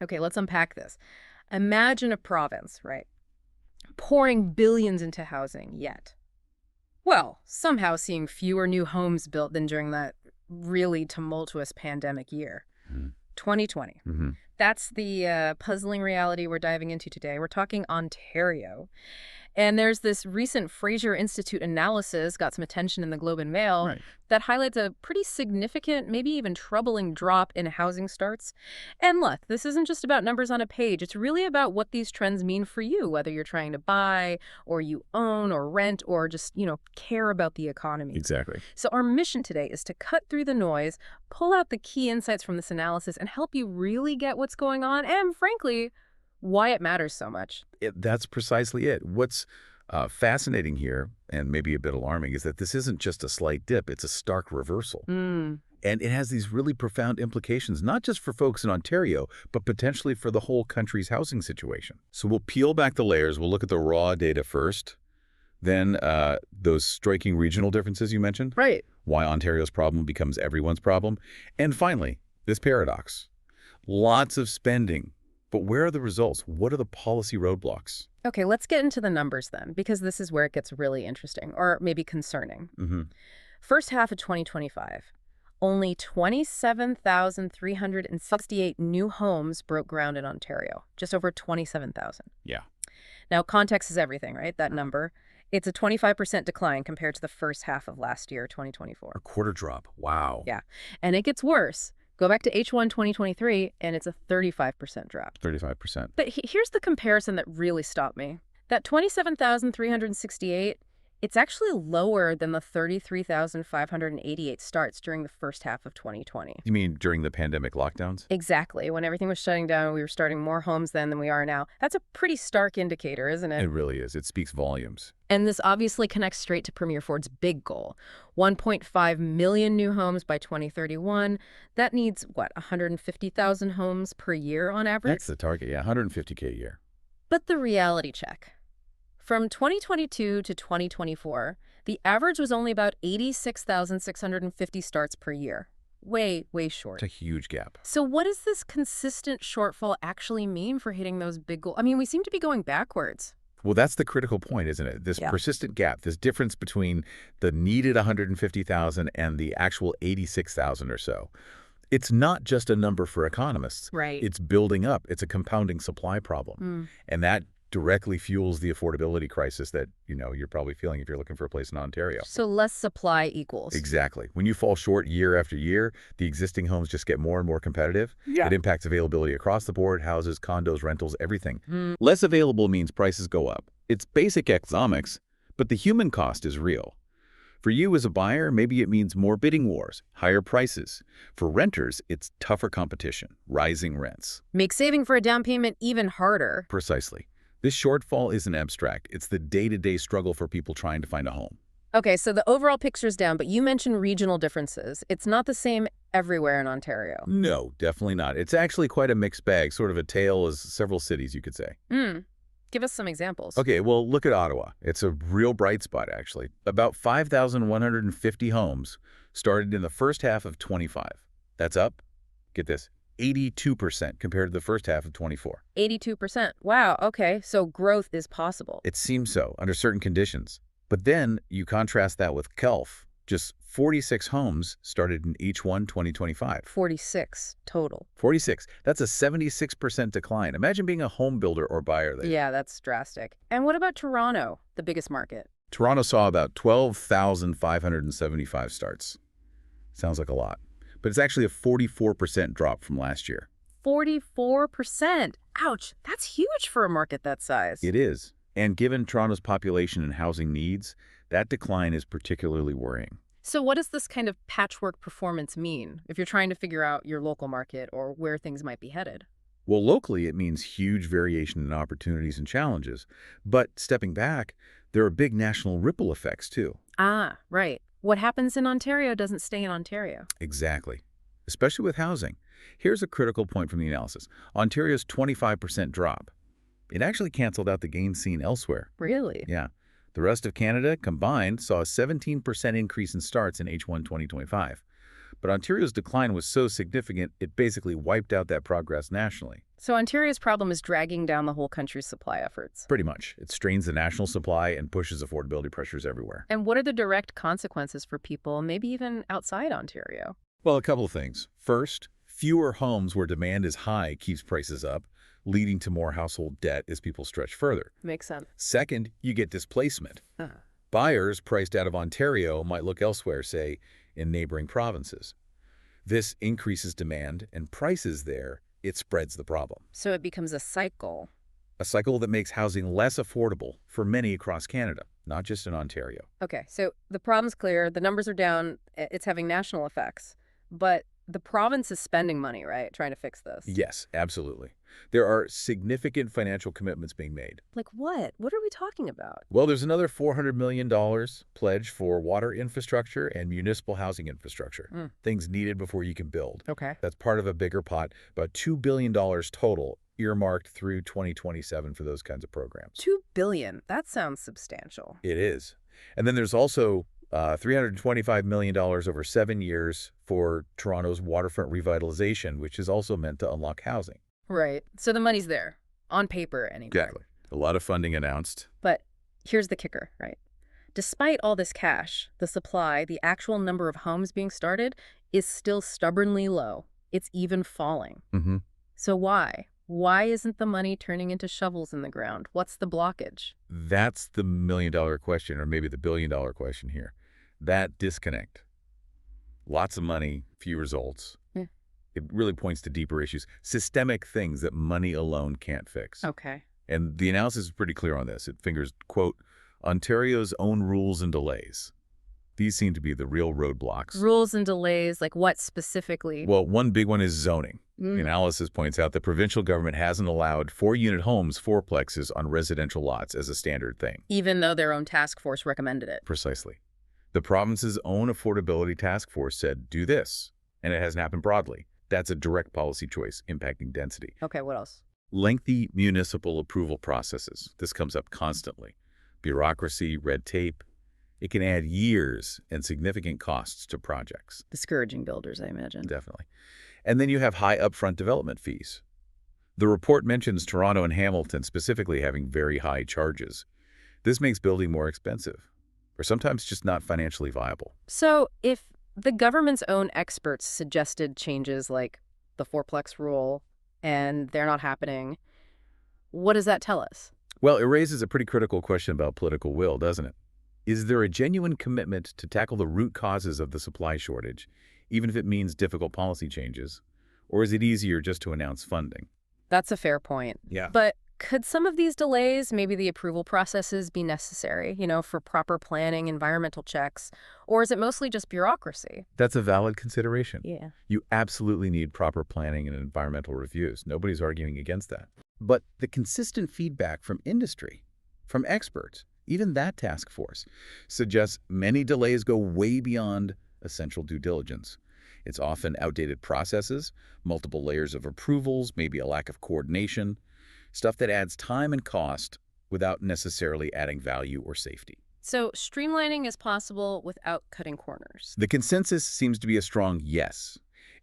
Okay, let's unpack this. Imagine a province, right, pouring billions into housing, yet, well, somehow seeing fewer new homes built than during that really tumultuous pandemic year, Mm-hmm. 2020. Mm-hmm. That's the puzzling reality we're diving into today. We're talking Ontario. And there's this recent Fraser Institute analysis, got some attention in the Globe and Mail, Right. that highlights a pretty significant, maybe even troubling drop in housing starts. And look, this isn't just about numbers on a page. It's really about what these trends mean for you, whether you're trying to buy or you own or rent or just, care about the economy. Exactly. So our mission today is to cut through the noise, pull out the key insights from this analysis, and help you really get what's going on and, frankly, why it matters so much. That's precisely it. What's fascinating here, and maybe a bit alarming, is that this isn't just a slight dip, it's a stark reversal. Hmm. And it has these really profound implications, not just for folks in Ontario, but potentially for the whole country's housing situation. So we'll peel back the layers. We'll look at the raw data first, then those striking regional differences you mentioned, Right. why Ontario's problem becomes everyone's problem, and finally, this paradox. Lots of spending, but where are the results? What are the policy roadblocks? Okay, let's get into the numbers then, because this is where it gets really interesting, or maybe concerning. Mm-hmm. First half of 2025, only 27,368 new homes broke ground in Ontario, just over 27,000. Yeah. Now, context is everything, right? That number. It's a 25% decline compared to the first half of last year, 2024. A quarter drop. Wow. Yeah. And it gets worse. Go back to H1 2023, and it's a 35% drop. 35%. But here's the comparison that really stopped me. That 27,368, it's actually lower than the 33,588 starts during the first half of 2020. You mean during the pandemic lockdowns? Exactly. When everything was shutting down, we were starting more homes then than we are now. That's a pretty stark indicator, isn't it? It really is. It speaks volumes. And this obviously connects straight to Premier Ford's big goal, 1.5 million new homes by 2031. That needs, what, 150,000 homes per year on average? That's the target, yeah, 150K a year. But the reality check. From 2022 to 2024, the average was only about 86,650 starts per year. Way, way short. It's a huge gap. So what does this consistent shortfall actually mean for hitting those big goals? I mean, we seem to be going backwards. Well, that's the critical point, isn't it? This persistent gap, this difference between the needed 150,000 and the actual 86,000 or so. It's not just a number for economists. Right. It's building up. It's a compounding supply problem. And that directly fuels the affordability crisis that, you're probably feeling if you're looking for a place in Ontario. So less supply equals. Exactly. When you fall short year after year, the existing homes just get more and more competitive. Yeah. It impacts availability across the board, houses, condos, rentals, everything. Less available means prices go up. It's basic economics, but the human cost is real. For you as a buyer, maybe it means more bidding wars, higher prices. For renters, it's tougher competition, rising rents. Make saving for a down payment even harder. Precisely. This shortfall isn't abstract. It's the day-to-day struggle for people trying to find a home. Okay, so the overall picture's down, but you mentioned regional differences. It's not the same everywhere in Ontario. No, definitely not. It's actually quite a mixed bag, sort of a tale of several cities, you could say. Give us some examples. Okay, well, look at Ottawa. It's a real bright spot, actually. About 5,150 homes started in the first half of 25. That's up, get this, 82% compared to the first half of 24. 82%. Wow, okay, so growth is possible. It seems so, under certain conditions. But then you contrast that with Kelf. Just 46 homes started in H1 2025. 46 total. 46. That's a 76% decline. Imagine being a home builder or buyer there. Yeah, that's drastic. And what about Toronto, the biggest market? Toronto saw about 12,575 starts. Sounds like a lot. But it's actually a 44% drop from last year. 44%. Ouch, that's huge for a market that size. It is. And given Toronto's population and housing needs, that decline is particularly worrying. So what does this kind of patchwork performance mean if you're trying to figure out your local market or where things might be headed? Well, locally, it means huge variation in opportunities and challenges. But stepping back, there are big national ripple effects, too. Ah, right. What happens in Ontario doesn't stay in Ontario. Exactly. Especially with housing. Here's a critical point from the analysis. Ontario's 25% drop. It actually canceled out the gains seen elsewhere. Really? Yeah. The rest of Canada, combined, saw a 17% increase in starts in H1 2025. But Ontario's decline was so significant, it basically wiped out that progress nationally. So Ontario's problem is dragging down the whole country's supply efforts. Pretty much. It strains the national supply and pushes affordability pressures everywhere. And what are the direct consequences for people, maybe even outside Ontario? Well, a couple of things. First, fewer homes where demand is high keeps prices up, leading to more household debt as people stretch further. Makes sense. Second, you get displacement. Uh-huh. Buyers priced out of Ontario might look elsewhere, say, in neighboring provinces. This increases demand and prices there. It spreads the problem. So it becomes a cycle. A cycle that makes housing less affordable for many across Canada, not just in Ontario. Okay, so the problem's clear. The numbers are down. It's having national effects. But the province is spending money, right, trying to fix this? Yes, absolutely. There are significant financial commitments being made. Like what? What are we talking about? Well, there's another $400 million pledge for water infrastructure and municipal housing infrastructure, things needed before you can build. Okay. That's part of a bigger pot, about $2 billion total, earmarked through 2027 for those kinds of programs. $2 billion. That sounds substantial. It is. And then there's also $325 million over 7 years for Toronto's waterfront revitalization, which is also meant to unlock housing. Right. So the money's there, on paper anyway. Exactly. A lot of funding announced. But here's the kicker, right? Despite all this cash, the supply, the actual number of homes being started, is still stubbornly low. It's even falling. Mm-hmm. So why? Why isn't the money turning into shovels in the ground? What's the blockage? That's the million-dollar question, or maybe the billion-dollar question here. That disconnect. Lots of money, few results. Yeah. It really points to deeper issues, systemic things that money alone can't fix. Okay. And the analysis is pretty clear on this. It fingers, quote, Ontario's own rules and delays. These seem to be the real roadblocks. Rules and delays, like what specifically? Well, one big one is zoning. The analysis points out the provincial government hasn't allowed 4-unit homes, fourplexes, on residential lots as a standard thing. Even though their own task force recommended it. Precisely. The province's own affordability task force said, do this, and it hasn't happened broadly. That's a direct policy choice impacting density. Okay, what else? Lengthy municipal approval processes. This comes up constantly. Bureaucracy, red tape. It can add years and significant costs to projects. Discouraging builders, I imagine. Definitely. And then you have high upfront development fees. The report mentions Toronto and Hamilton specifically having very high charges. This makes building more expensive, or sometimes just not financially viable. So if the government's own experts suggested changes like the fourplex rule and they're not happening, what does that tell us? Well, it raises a pretty critical question about political will, doesn't it? Is there a genuine commitment to tackle the root causes of the supply shortage, even if it means difficult policy changes? Or is it easier just to announce funding? That's a fair point. Yeah. But could some of these delays, maybe the approval processes, be necessary, for proper planning, environmental checks? Or is it mostly just bureaucracy? That's a valid consideration. Yeah. You absolutely need proper planning and environmental reviews. Nobody's arguing against that. But the consistent feedback from industry, from experts, even that task force, suggests many delays go way beyond essential due diligence. It's often outdated processes, multiple layers of approvals, maybe a lack of coordination, stuff that adds time and cost without necessarily adding value or safety. So streamlining is possible without cutting corners. The consensus seems to be a strong yes.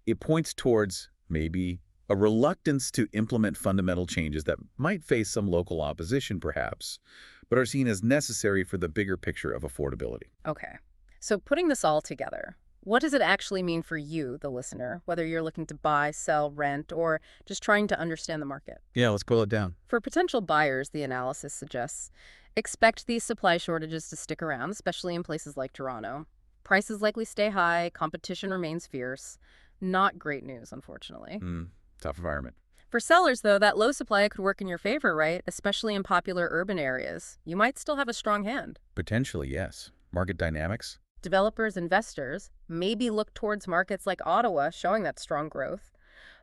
It points towards maybe a reluctance to implement fundamental changes that might face some local opposition, perhaps, but are seen as necessary for the bigger picture of affordability. Okay. So putting this all together, what does it actually mean for you, the listener, whether you're looking to buy, sell, rent, or just trying to understand the market? Yeah, let's boil it down. For potential buyers, the analysis suggests, expect these supply shortages to stick around, especially in places like Toronto. Prices likely stay high, competition remains fierce. Not great news, unfortunately. Tough environment. For sellers, though, that low supply could work in your favor, right? Especially in popular urban areas. You might still have a strong hand. Potentially, yes. Market dynamics? Developers, investors, maybe look towards markets like Ottawa, showing that strong growth.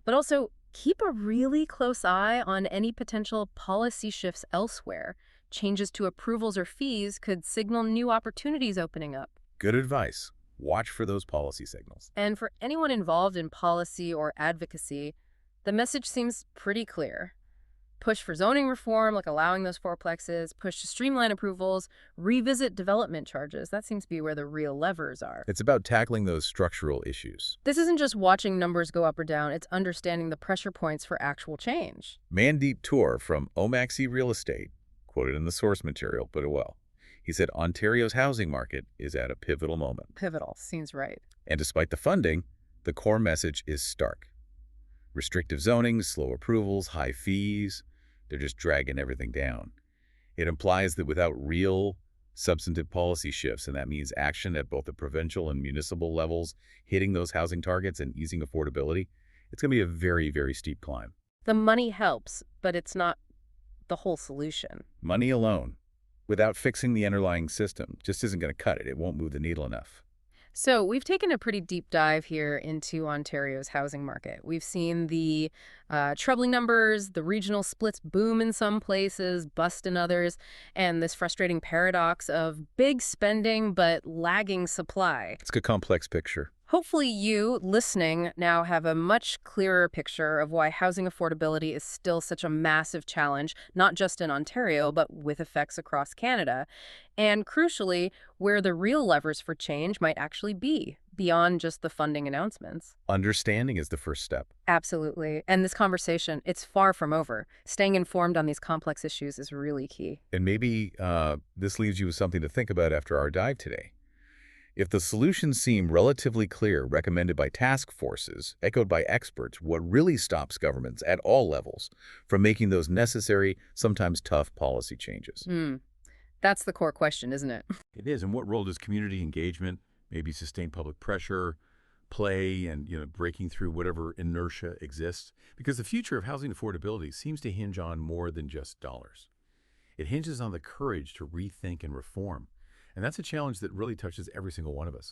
But also, keep a really close eye on any potential policy shifts elsewhere. Changes to approvals or fees could signal new opportunities opening up. Good advice. Watch for those policy signals. And for anyone involved in policy or advocacy, the message seems pretty clear. Push for zoning reform, like allowing those fourplexes, push to streamline approvals, revisit development charges. That seems to be where the real levers are. It's about tackling those structural issues. This isn't just watching numbers go up or down, it's understanding the pressure points for actual change. Mandeep Tour from OMAXE Real Estate, quoted in the source material, put it well. He said Ontario's housing market is at a pivotal moment. Pivotal, seems right. And despite the funding, the core message is stark. Restrictive zoning, slow approvals, high fees, they're just dragging everything down. It implies that without real, substantive policy shifts, and that means action at both the provincial and municipal levels, hitting those housing targets and easing affordability, it's going to be a very, very steep climb. The money helps, but it's not the whole solution. Money alone, without fixing the underlying system, just isn't going to cut it. It won't move the needle enough. So we've taken a pretty deep dive here into Ontario's housing market. We've seen the troubling numbers, the regional splits boom in some places, bust in others, and this frustrating paradox of big spending but lagging supply. It's a complex picture. Hopefully you, listening, now have a much clearer picture of why housing affordability is still such a massive challenge, not just in Ontario, but with effects across Canada. And crucially, where the real levers for change might actually be, beyond just the funding announcements. Understanding is the first step. Absolutely. And this conversation, it's far from over. Staying informed on these complex issues is really key. And maybe this leaves you with something to think about after our dive today. If the solutions seem relatively clear, recommended by task forces, echoed by experts, what really stops governments at all levels from making those necessary, sometimes tough policy changes? That's the core question, isn't it? It is. And what role does community engagement, maybe sustained public pressure, play and, breaking through whatever inertia exists? Because the future of housing affordability seems to hinge on more than just dollars. It hinges on the courage to rethink and reform. And that's a challenge that really touches every single one of us.